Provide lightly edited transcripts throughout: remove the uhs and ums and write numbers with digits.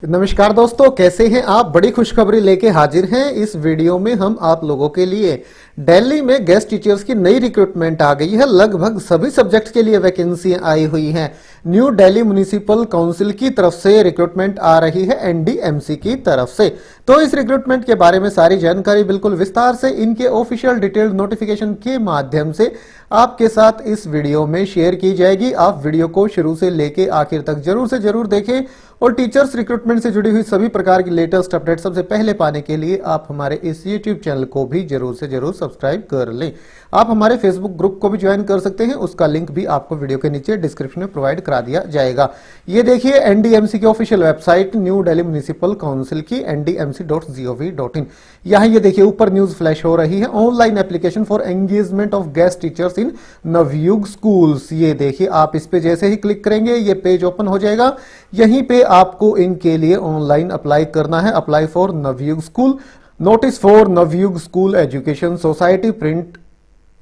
नमस्कार दोस्तों, कैसे हैं आप। बड़ी खुशखबरी लेके हाजिर हैं। इस वीडियो में हम आप लोगों के लिए दिल्ली में गेस्ट टीचर्स की नई रिक्रूटमेंट आ गई है। लगभग सभी सब्जेक्ट्स के लिए वैकेंसी आई हुई हैं। न्यू दिल्ली म्युनिसिपल काउंसिल की तरफ से रिक्रूटमेंट आ रही है, एनडीएमसी की तरफ से। तो इस रिक्रूटमेंट के बारे में सारी जानकारी बिल्कुल विस्तार से इनके ऑफिशियल डिटेल्ड नोटिफिकेशन के माध्यम से आपके साथ इस वीडियो में शेयर की जाएगी। आप वीडियो को शुरू से लेके आखिर तक जरूर से जरूर देखें और टीचर्स रिक्रूटमेंट से जुड़ी हुई सभी प्रकार की लेटेस्ट अपडेट सबसे पहले पाने के लिए आप हमारे इस यूट्यूब चैनल को भी जरूर से जरूर सब्सक्राइब कर लें। आप हमारे फेसबुक ग्रुप को भी ज्वाइन कर सकते हैं, उसका लिंक भी आपको वीडियो के नीचे डिस्क्रिप्शन में प्रोवाइड करा दिया जाएगा। ये देखिए एनडीएमसी की official website new Delhi municipal council की ndmc.gov.in। यहाँ ये देखिए ऊपर न्यूज फ्लैश हो रही है, online application for engagement of guest teachers in Navyug schools. ये देखिए आप इस पे जैसे ही क्लिक करेंगे ये पेज ओपन हो जाएगा। यहीं पे आपको इनके लिए ऑनलाइन अप्लाई करना है। Apply for Navyug school, notice for Navyug school education society, print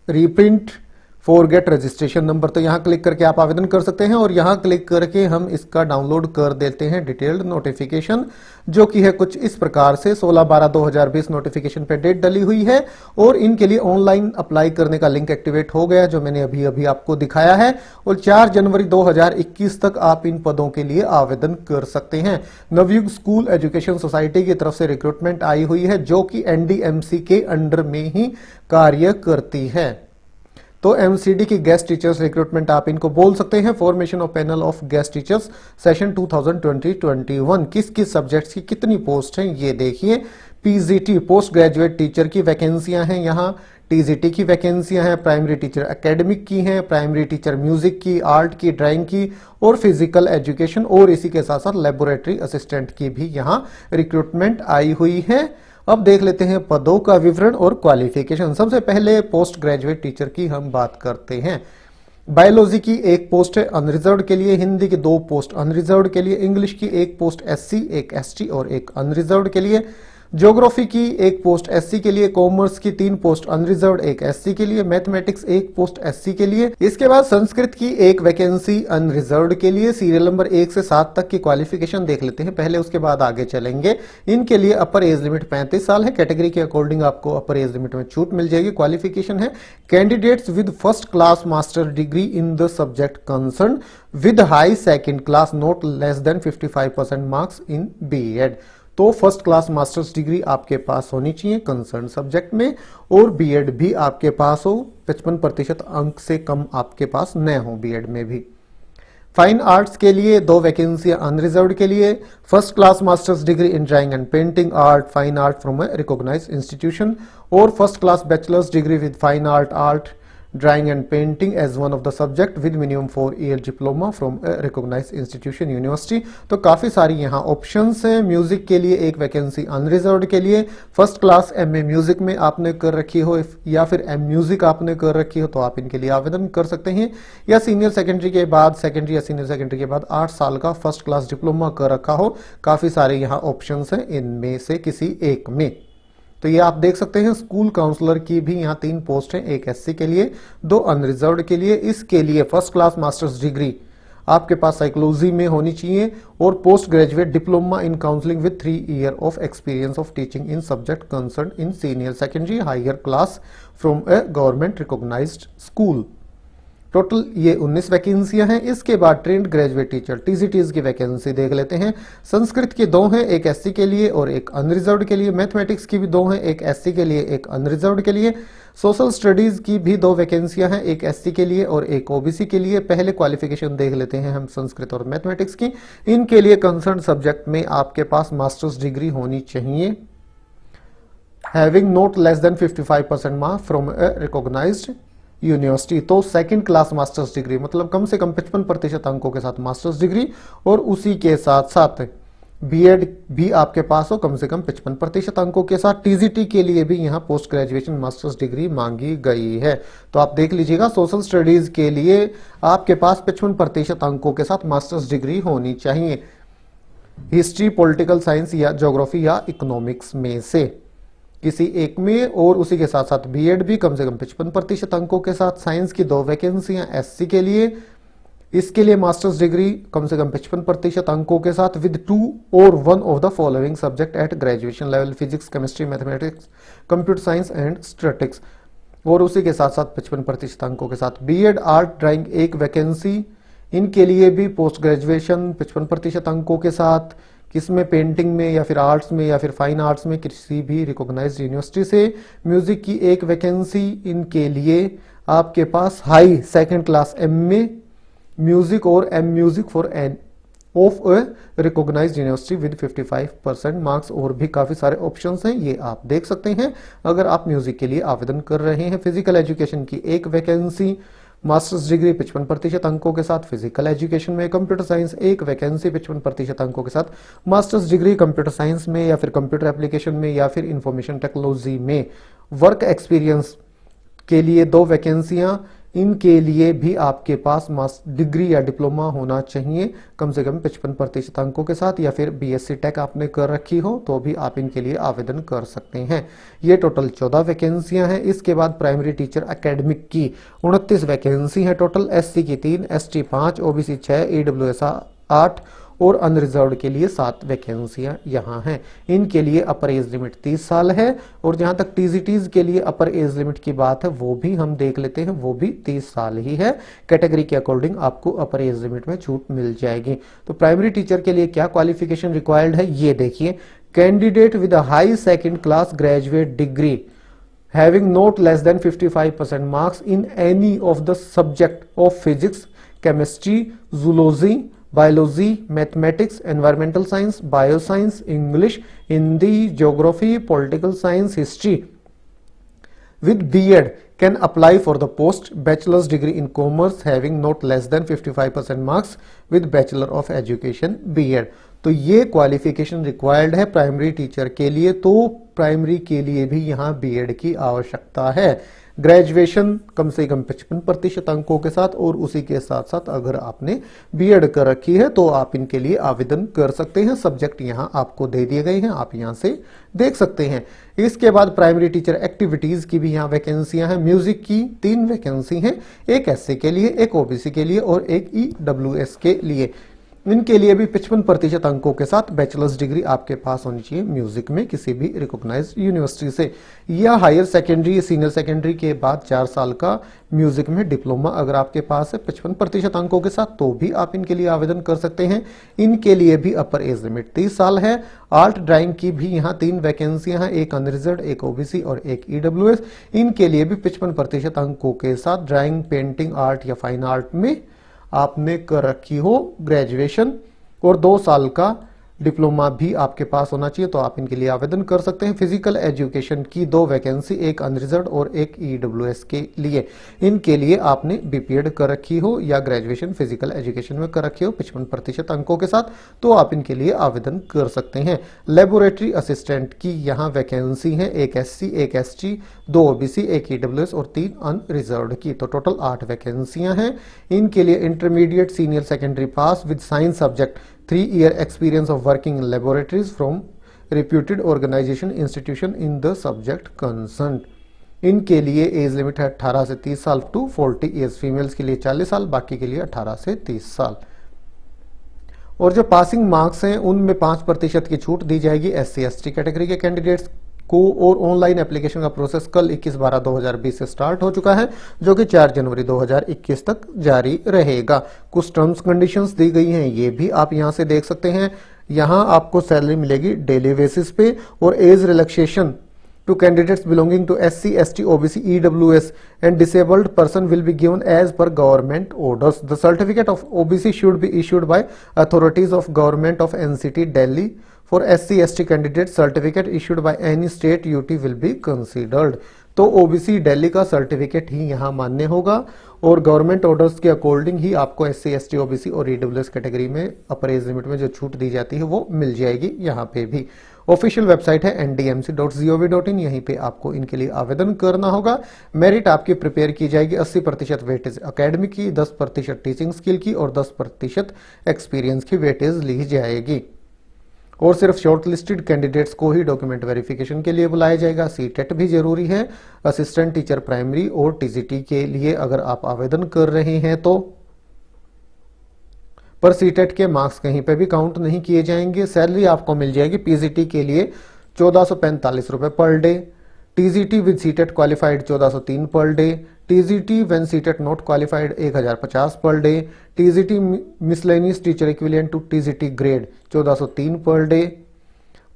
reprint for get registration number. तो यहां क्लिक करके आप आवेदन कर सकते हैं और यहां क्लिक करके हम इसका डाउनलोड कर देते हैं डिटेल्ड नोटिफिकेशन, जो कि है कुछ इस प्रकार से। 16/12/2020 नोटिफिकेशन पे डेट डली हुई है और इनके लिए ऑनलाइन अप्लाई करने का लिंक एक्टिवेट हो गया, जो मैंने अभी अभी आपको दिखाया है। और 4 जनवरी 2021 तक आप इन पदों के लिए आवेदन कर सकते हैं। नवयुग स्कूल एजुकेशन सोसाइटी की तरफ से रिक्रूटमेंट आई हुई है, जो कि एनडीएमसी के अंडर में ही कार्य करती है। तो एमसीडी की गेस्ट टीचर्स रिक्रूटमेंट आप इनको बोल सकते हैं। Formation of panel of guest teachers session 2020-21। किस किस सब्जेक्ट्स की कितनी पोस्ट हैं ये देखिए। पीजीटी पोस्ट ग्रेजुएट टीचर की वैकेंसियां हैं यहाँ, टीजीटी की वैकेंसियां हैं, प्राइमरी टीचर एकेडमिक की हैं, प्राइमरी टीचर म्यूजिक की, आर्ट की, ड्राइंग की और फिजिकल एजुकेशन, और इसी के साथ साथ लेबोरेटरी असिस्टेंट की भी यहाँ रिक्रूटमेंट आई हुई है। अब देख लेते हैं पदों का विवरण और क्वालिफिकेशन। सबसे पहले पोस्ट ग्रेजुएट टीचर की हम बात करते हैं। बायोलॉजी की एक पोस्ट है अनरिजर्व्ड के लिए, हिंदी की 2 पोस्ट अनरिजर्व्ड के लिए, इंग्लिश की 1 पोस्ट एससी, 1 एसटी और 1 अनरिजर्व्ड के लिए, ज्योग्राफी की 1 पोस्ट एससी के लिए, कॉमर्स की 3 पोस्ट अनरिजर्व्ड 1 एससी के लिए, मैथमेटिक्स 1 पोस्ट एससी के लिए। इसके बाद संस्कृत की 1 वैकेंसी अनरिजर्व्ड के लिए। सीरियल नंबर 1 से 7 तक की क्वालिफिकेशन देख लेते हैं पहले, उसके बाद आगे चलेंगे। इनके लिए अपर एज लिमिट 35 साल है। कैटेगरी के अकॉर्डिंग आपको अपर एज लिमिट में छूट मिल जाएगी। क्वालिफिकेशन है candidates with first class master degree in the subject concern with high second class not less than 55% marks in BEd. तो फर्स्ट क्लास मास्टर्स डिग्री आपके पास होनी चाहिए कंसर्न सब्जेक्ट में, और बीएड भी आपके पास हो। 55% अंक से कम आपके पास न हो बीएड में भी। फाइन आर्ट्स के लिए 2 वैकेंसियां अनरिजर्व्ड के लिए। First class masters degree in drawing and painting art, fine art from a recognised institution, और first class bachelors degree with fine art drawing and painting as one of the subject with minimum 4 year diploma from a recognised institution university. तो काफी सारी यहाँ options हैं। Music के लिए 1 vacancy unreserved के लिए। फर्स्ट क्लास एमए म्यूजिक में आपने कर रखी हो या फिर एम म्यूजिक आपने कर रखी हो तो आप इनके लिए आवेदन कर सकते हैं। या सीनियर सेकेंडरी के बाद, सेकेंडरी या सीनियर सेकेंडरी के बाद 8 साल का फर्स्ट क्लास डिप्लोमा कर रखा हो। काफी सारे यहाँ ऑप्शंस हैं, इनमें से किसी एक में। तो ये आप देख सकते हैं। स्कूल काउंसलर की भी यहाँ 3 पोस्ट हैं, 1 एससी के लिए, 2 अनरिजर्व्ड के लिए। इसके लिए फर्स्ट क्लास मास्टर्स डिग्री आपके पास साइकोलॉजी में होनी चाहिए और post graduate diploma in counselling with 3 year of experience of teaching in subject concern in senior secondary higher class from a government recognised school. Total ये 19 वैकेंसियां हैं। इसके बाद ट्रेंड ग्रेजुएट टीचर टीजीटीज की वैकेंसी देख लेते हैं। संस्कृत की 2 हैं, 1 एससी के लिए और 1 अनरिजर्व्ड के लिए। मैथमेटिक्स की भी 2 हैं, 1 एससी के लिए, 1 अनरिजर्व्ड के लिए। सोशल स्टडीज की भी 2 वैकेंसियां हैं, 1 एससी के लिए और 1 ओबीसी के लिए। पहले क्वालिफिकेशन देख लेते हैं हम संस्कृत और मैथमेटिक्स की। इनके लिए कंसर्न सब्जेक्ट में आपके पास मास्टर्स डिग्री होनी चाहिए, having not less than 55% marks from a recognised university. तो सेकंड क्लास मास्टर्स डिग्री मतलब कम से कम 55% अंकों के साथ मास्टर्स डिग्री, और उसी के साथ साथ बीएड भी आपके पास हो कम से कम 55% अंकों के साथ। टीजीटी के लिए भी यहाँ पोस्ट ग्रेजुएशन मास्टर्स डिग्री मांगी गई है। तो आप देख लीजिएगा, सोशल स्टडीज के लिए आपके पास 55% अंकों के साथ मास्टर्स डिग्री होनी चाहिए, हिस्ट्री, पॉलिटिकल साइंस या ज्योग्राफी या इकोनॉमिक्स में से किसी एक में, और उसी के साथ साथ बीएड भी कम से कम 55% अंकों के साथ। साइंस की 2 वैकेंसियां एससी के लिए, इसके लिए मास्टर्स डिग्री कम से कम 55% अंकों के साथ विद 2 और 1 of the following subject at graduation level, physics, chemistry, mathematics, computer science and statistics. और उसी के साथ साथ 55% अंकों के साथ बीएड आर्ट ड्राइंग एक वैकेंसी, इनके लिए भी पोस्ट ग्रेजुएशन 55% अंकों के साथ, किसमें, पेंटिंग में या फिर आर्ट्स में या फिर फाइन आर्ट्स में किसी भी रिकॉग्नाइज्ड यूनिवर्सिटी से। म्यूजिक की एक वैकेंसी, इनके लिए आपके पास high second class MA music और M music for an of a recognised university with 55% marks. और भी काफी सारे ऑप्शंस हैं, ये आप देख सकते हैं अगर आप म्यूजिक के लिए आवेदन कर रहे हैं। फिजिकल एजुकेशन की एक वैकेंसी, मास्टर्स डिग्री 55% अंकों के साथ फिजिकल एजुकेशन में। कंप्यूटर साइंस एक वैकेंसी 55% अंकों के साथ मास्टर्स डिग्री कंप्यूटर साइंस में या फिर कंप्यूटर एप्लीकेशन में या फिर इंफॉर्मेशन टेक्नोलॉजी में। वर्क एक्सपीरियंस के लिए 2 वैकेंसियां, इनके लिए भी आपके पास मास्टर डिग्री या डिप्लोमा होना चाहिए कम से कम 55% अंकों के साथ, या फिर बीएससी टेक आपने कर रखी हो तो भी आप इनके लिए आवेदन कर सकते हैं। ये टोटल 14 वैकेंसियां हैं। इसके बाद प्राइमरी टीचर एकेडमिक की 29 वैकेंसी है टोटल, एससी की 3, एसटी 5, ओबीसी 6, ईडब्ल्यूएस 8 और अनरिजर्व्ड के लिए 7 वैकेंसियां यहाँ हैं। इनके लिए अपर एज लिमिट 30 साल है। और जहां तक टीजीटीज के लिए अपर एज लिमिट की बात है वो भी हम देख लेते हैं, वो भी 30 साल ही है। कैटेगरी के अकॉर्डिंग आपको अपर एज लिमिट में छूट मिल जाएगी। तो प्राइमरी टीचर के लिए क्या क्वालिफिकेशन रिक्वायर्ड है ये देखिए, candidate with a high second class graduate degree having not less than 55% marks in any of the subject of physics, chemistry, zoology, biology, mathematics, environmental science, bioscience, English, Hindi, geography, political science, history with B.Ed can apply for the post bachelor's degree in commerce having not less than 55% marks with bachelor of education B.Ed। तो ये qualification required है primary teacher के लिए। तो primary के लिए भी यहाँ बीएड की आवश्यकता है। ग्रेजुएशन कम से कम 55% अंकों के साथ, और उसी के साथ साथ अगर आपने बीएड कर रखी है तो आप इनके लिए आवेदन कर सकते हैं। सब्जेक्ट यहाँ आपको दे दिए गए हैं, आप यहाँ से देख सकते हैं। इसके बाद प्राइमरी टीचर एक्टिविटीज की भी यहाँ वैकेंसियां हैं। म्यूजिक की 3 वैकेंसी हैं, एक एससी के लिए, एक ओबीसी के लिए और एक ईडब्ल्यूएस के लिए। इनके लिए भी 55% अंकों के साथ बैचलर्स डिग्री आपके पास होनी चाहिए म्यूजिक में किसी भी रिकॉग्नाइज्ड यूनिवर्सिटी से, या हायर सेकेंडरी सीनियर सेकेंडरी के बाद 4 साल का म्यूजिक में डिप्लोमा अगर आपके पास है 55% अंकों के साथ तो भी आप इनके लिए आवेदन कर सकते हैं। इनके लिए भी अपर एज लिमिट 30 साल है। आर्ट ड्राइंग की भी यहाँ 3 वैकेंसियां हैं, एक अनरिजर्व्ड, एक ओबीसी और एक ईडब्ल्यूएस। इनके लिए भी 55% अंकों के साथ ड्राइंग, पेंटिंग, आर्ट या फाइन आर्ट में आपने कर रखी हो ग्रेजुएशन, और 2 साल का डिप्लोमा भी आपके पास होना चाहिए तो आप इनके लिए आवेदन कर सकते हैं। फिजिकल एजुकेशन की 2 वैकेंसी, एक अनरिजर्व्ड और एक ईडब्ल्यूएस के लिए। इनके लिए आपने बीपीएड कर रखी हो या ग्रेजुएशन फिजिकल एजुकेशन में कर रखी हो 55% अंकों के साथ तो आप इनके लिए आवेदन कर सकते हैं। लेबोरेटरी असिस्टेंट की यहाँ वैकेंसी है, एक एससी, एक एसटी, 2 ओबीसी, एक ईडब्ल्यूएस और 3 अनरिजर्व्ड की। तो टोटल 8 वैकेंसियां हैं। इनके लिए intermediate senior secondary pass with science subject, 3 year experience of working in laboratories from reputed organization institution in the subject concerned। इनके लिए एज लिमिट है 18 से 30 साल टू 40 ईयर्स, फीमेल्स के लिए 40 साल, बाकी के लिए 18 से 30 साल। और जो पासिंग मार्क्स हैं उनमें 5% की छूट दी जाएगी एससी एसटी कैटेगरी के कैंडिडेट्स को। और ऑनलाइन एप्लीकेशन का प्रोसेस कल 21/12/2020 से स्टार्ट हो चुका है जो कि 4 जनवरी 2021 तक जारी रहेगा। कुछ टर्म्स कंडीशंस दी गई हैं, ये भी आप यहां से देख सकते हैं। यहां आपको सैलरी मिलेगी डेली बेसिस पे, और age relaxation to candidates belonging to SC, ST, OBC, EWS and disabled person will be given as per government orders. The certificate of OBC should be issued by authorities of government of NCT Delhi. For SC, ST candidates, certificate issued by any state UT will be considered. तो OBC Delhi का certificate ही यहाँ मान्य होगा और government orders के according ही आपको SC, ST, OBC और EWS category में अपर एज लिमिट में जो छूट दी जाती है वो मिल जाएगी। यहाँ पे भी ऑफिशियल वेबसाइट है ndmc.gov.in, यहीं पे आपको इनके लिए आवेदन करना होगा। मेरिट आपकी प्रिपेयर की जाएगी 80% वेटेज एकेडमिक की, 10% टीचिंग स्किल की और 10% एक्सपीरियंस की वेटेज ली जाएगी। और सिर्फ शॉर्टलिस्टेड कैंडिडेट्स को ही डॉक्यूमेंट वेरिफिकेशन के लिए बुलाया जाएगा। सीटेट भी जरूरी है असिस्टेंट टीचर प्राइमरी और टीजीटी के लिए अगर आप आवेदन कर रहे हैं तो। पर सीटेट के मार्क्स कहीं पे भी काउंट नहीं किए जाएंगे। सैलरी आपको मिल जाएगी पीजीटी के लिए 1445 रुपए per day, TGT with CTET qualified 1403 per day, TGT when CTET not qualified 1050 per day, TGT miscellaneous teacher equivalent to TGT grade 1403 per day,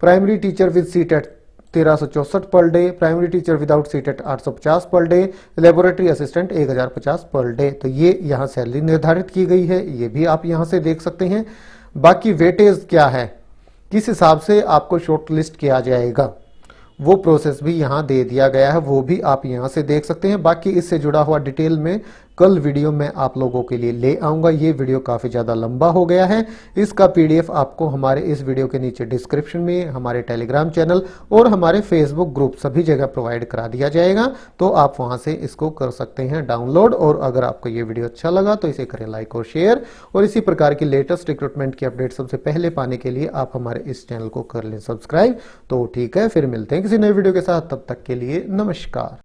primary teacher with CTET 1364 per day, primary teacher without CTET 850 per day, laboratory assistant 1050 per day. तो ये यहाँ salary निर्धारित की गई है, ये भी आप यहाँ से देख सकते हैं। बाकी वेटेज क्या है, किस हिसाब से आपको शॉर्ट लिस्ट किया जाएगा, वो प्रोसेस भी यहाँ दे दिया गया है, वो भी आप यहाँ से देख सकते हैं। बाकी इससे जुड़ा हुआ डिटेल में कल वीडियो में आप लोगों के लिए ले आऊंगा। ये वीडियो काफी ज्यादा लंबा हो गया है, इसका पीडीएफ आपको हमारे इस वीडियो के नीचे डिस्क्रिप्शन में, हमारे टेलीग्राम चैनल और हमारे फेसबुक ग्रुप सभी जगह प्रोवाइड करा दिया जाएगा, तो आप वहां से इसको कर सकते हैं डाउनलोड। और अगर आपको ये वीडियो अच्छा लगा तो इसे करें लाइक और शेयर, और इसी प्रकार की लेटेस्ट रिक्रूटमेंट की अपडेट सबसे पहले पाने के लिए आप हमारे इस चैनल को कर लें सब्सक्राइब। तो ठीक है, फिर मिलते हैं किसी नए वीडियो के साथ, तब तक के लिए नमस्कार।